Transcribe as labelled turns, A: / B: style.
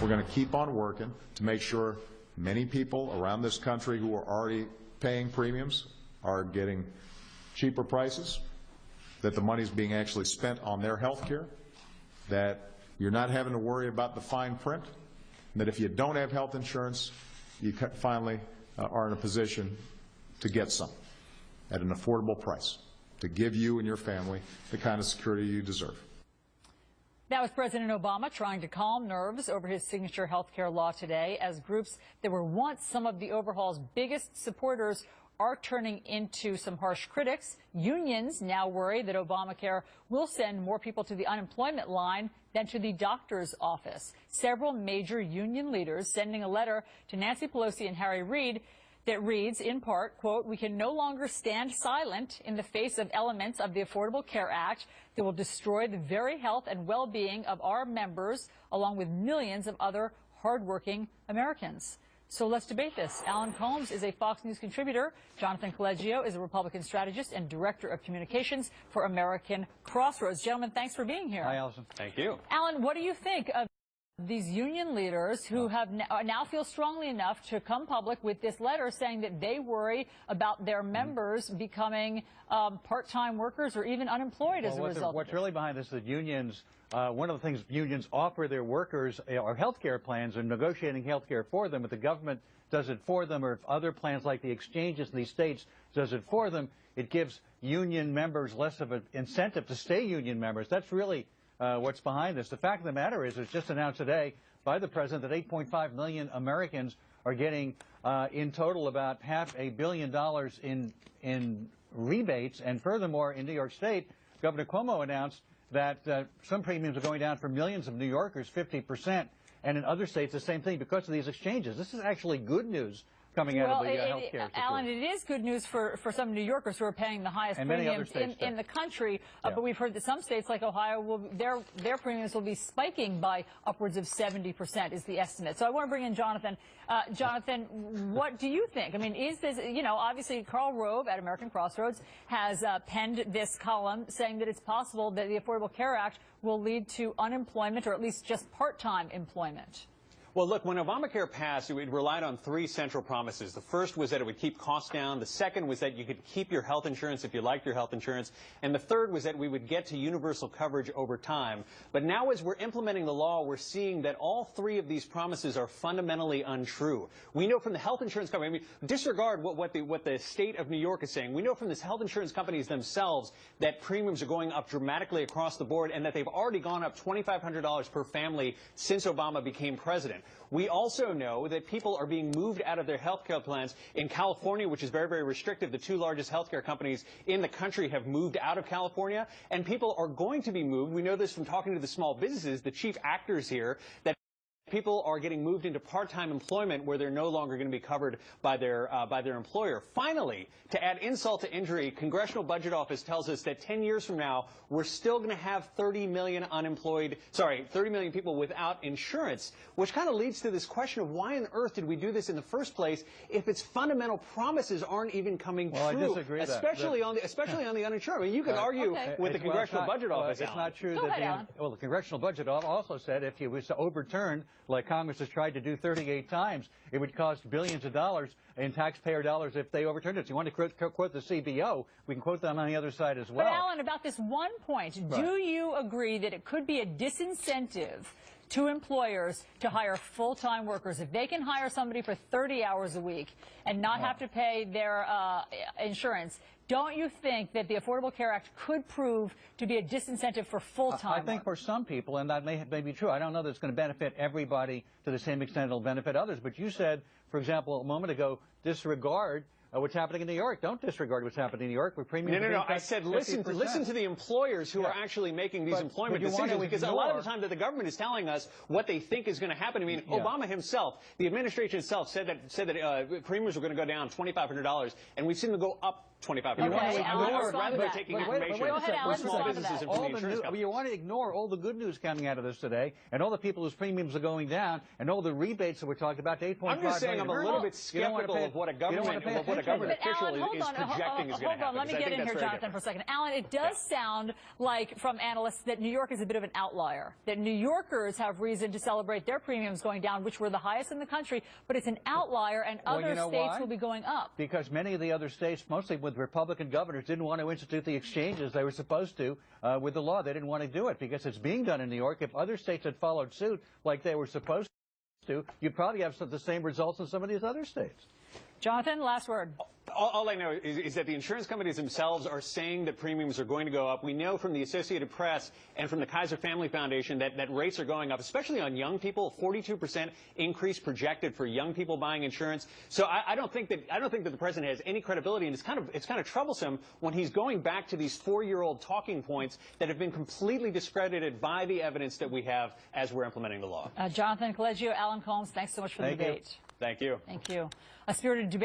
A: We're going to keep on working to make sure many people around this country who are already paying premiums are getting cheaper prices, that the money's being actually spent on their health care, that you're not having to worry about the fine print, and that if you don't have health insurance, you finally are in a position to get some at an affordable price to give you and your family the kind of security you deserve.
B: That was President Obama trying to calm nerves over his signature health care law today, as groups that were once some of the overhaul's biggest supporters are turning into some harsh critics. Unions now worry that Obamacare will send more people to the unemployment line than to the doctor's office. Several major union leaders sending a letter to Nancy Pelosi and Harry Reid that reads, in part, quote, "We can no longer stand silent in the face of elements of the Affordable Care Act that will destroy the very health and well-being of our members, along with millions of other hardworking Americans." So let's debate this. Alan Colmes is a Fox News contributor. Jonathan Collegio is a Republican strategist and director of communications for American Crossroads. Gentlemen, thanks for being here.
C: Hi, Allison.
D: Thank you.
B: Alan, what do you think of these union leaders who have now feel strongly enough to come public with this letter saying that they worry about their members becoming part-time workers or even unemployed as a result?
C: What's really behind this is that unions, one of the things unions offer their workers are health care plans and negotiating health care for them. If the government does it for them, or if other plans like the exchanges in these states does it for them, it gives union members less of an incentive to stay union members. That's really what's behind this. The fact of the matter is, it's just announced today by the president that 8.5 million Americans are getting, in total, about $500 million in rebates. And furthermore, in New York State, Governor Cuomo announced that some premiums are going down for millions of New Yorkers, 50%. And in other states, the same thing because of these exchanges. This is actually good news coming out of the health care.
B: Alan, it is good news for some New Yorkers who are paying the highest premiums in the country. But we've heard that some states like Ohio, their premiums will be spiking by upwards of 70% is the estimate. So I want to bring in Jonathan. Jonathan, what do you think? I mean, is this, obviously Karl Rove at American Crossroads has penned this column saying that it's possible that the Affordable Care Act will lead to unemployment or at least just part-time employment.
D: Well, look, when Obamacare passed, it relied on three central promises. The first was that it would keep costs down. The second was that you could keep your health insurance if you liked your health insurance. And the third was that we would get to universal coverage over time. But now as we're implementing the law, we're seeing that all three of these promises are fundamentally untrue. We know from the health insurance company, I mean, disregard what the state of New York is saying. We know from the health insurance companies themselves that premiums are going up dramatically across the board and that they've already gone up $2,500 per family since Obama became president. We also know that people are being moved out of their health care plans. In California, which is very, very restrictive, the two largest health care companies in the country have moved out of California, and people are going to be moved. We know this from talking to the small businesses, the chief actors here, that people are getting moved into part-time employment where they're no longer going to be covered by their employer. Finally, to add insult to injury, Congressional Budget Office tells us that 10 years from now, we're still going to have 30 million people without insurance, which kind of leads to this question of why on earth did we do this in the first place if its fundamental promises aren't even coming true,
C: I disagree
D: especially on the uninsured. I mean, you can argue with the Congressional Budget Office.
C: It's not true that the Congressional Budget also said if it was to overturn, like Congress has tried to do 38 times, it would cost billions of dollars in taxpayer dollars if they overturned it. So you want to quote the CBO, we can quote them on the other side as well.
B: But Alan, about this one point, do you agree that it could be a disincentive to employers to hire full-time workers? If they can hire somebody for 30 hours a week and not have to pay their insurance, don't you think that the Affordable Care Act could prove to be a disincentive for full-time
C: I think for some people, and that may be true, I don't know that it's going to benefit everybody to the same extent it'll benefit others. But you said, for example, a moment ago, disregard what's happening in New York. Don't disregard what's happening in New York with premiums.
D: No. I said listen to the employers who are actually making these employment decisions, because a lot of the time that the government is telling us what they think is going to happen. I mean, Obama himself, the administration itself said that premiums were going to go down $2,500, and we've seen them go up 25%.
B: Okay, Alan,
D: I would
B: respond
D: rather
B: to
D: they're
B: that.
D: taking
B: Wait,
D: information
B: go ahead, Alan,
D: from small
B: respond to
D: businesses
B: that.
D: and from the insurance companies.
C: You want to ignore all the good news coming out of this today, and all the people whose premiums are going down, and all the rebates that we're talking about to 8.5
D: I'm just saying I'm a little bit
C: You don't wanna
D: skeptical
C: pay-
D: of what a
C: you don't wanna
D: government,
C: pay
D: what a
C: attention.
D: government
B: But
D: official
B: Alan, hold
D: is
B: on,
D: projecting is going to
B: hold on.
D: happen.
B: Let me
D: because I
B: get
D: think
B: in
D: that's
B: here,
D: very
B: Jonathan,
D: different.
B: for a second. Alan, it does sound like from analysts that New York is a bit of an outlier, that New Yorkers have reason to celebrate their premiums going down, which were the highest in the country, but it's an outlier, and other states
C: why?
B: will be going up.
C: Because many of the other states, mostly with Republican governors, didn't want to institute the exchanges they were supposed to with the law. They didn't want to do it because it's being done in New York. If other states had followed suit like they were supposed to, you'd probably have the same results in some of these other states.
B: Jonathan, last word.
D: All I know is that the insurance companies themselves are saying that premiums are going to go up. We know from the Associated Press and from the Kaiser Family Foundation that rates are going up, especially on young people. 42% increase projected for young people buying insurance. So I don't think that the president has any credibility, and it's kind of troublesome when he's going back to these 4-year-old talking points that have been completely discredited by the evidence that we have as we're implementing the law.
B: Jonathan, Collegio, Alan Colmes, thanks so much for the debate.
D: Thank you.
B: Thank you. A spirited debate.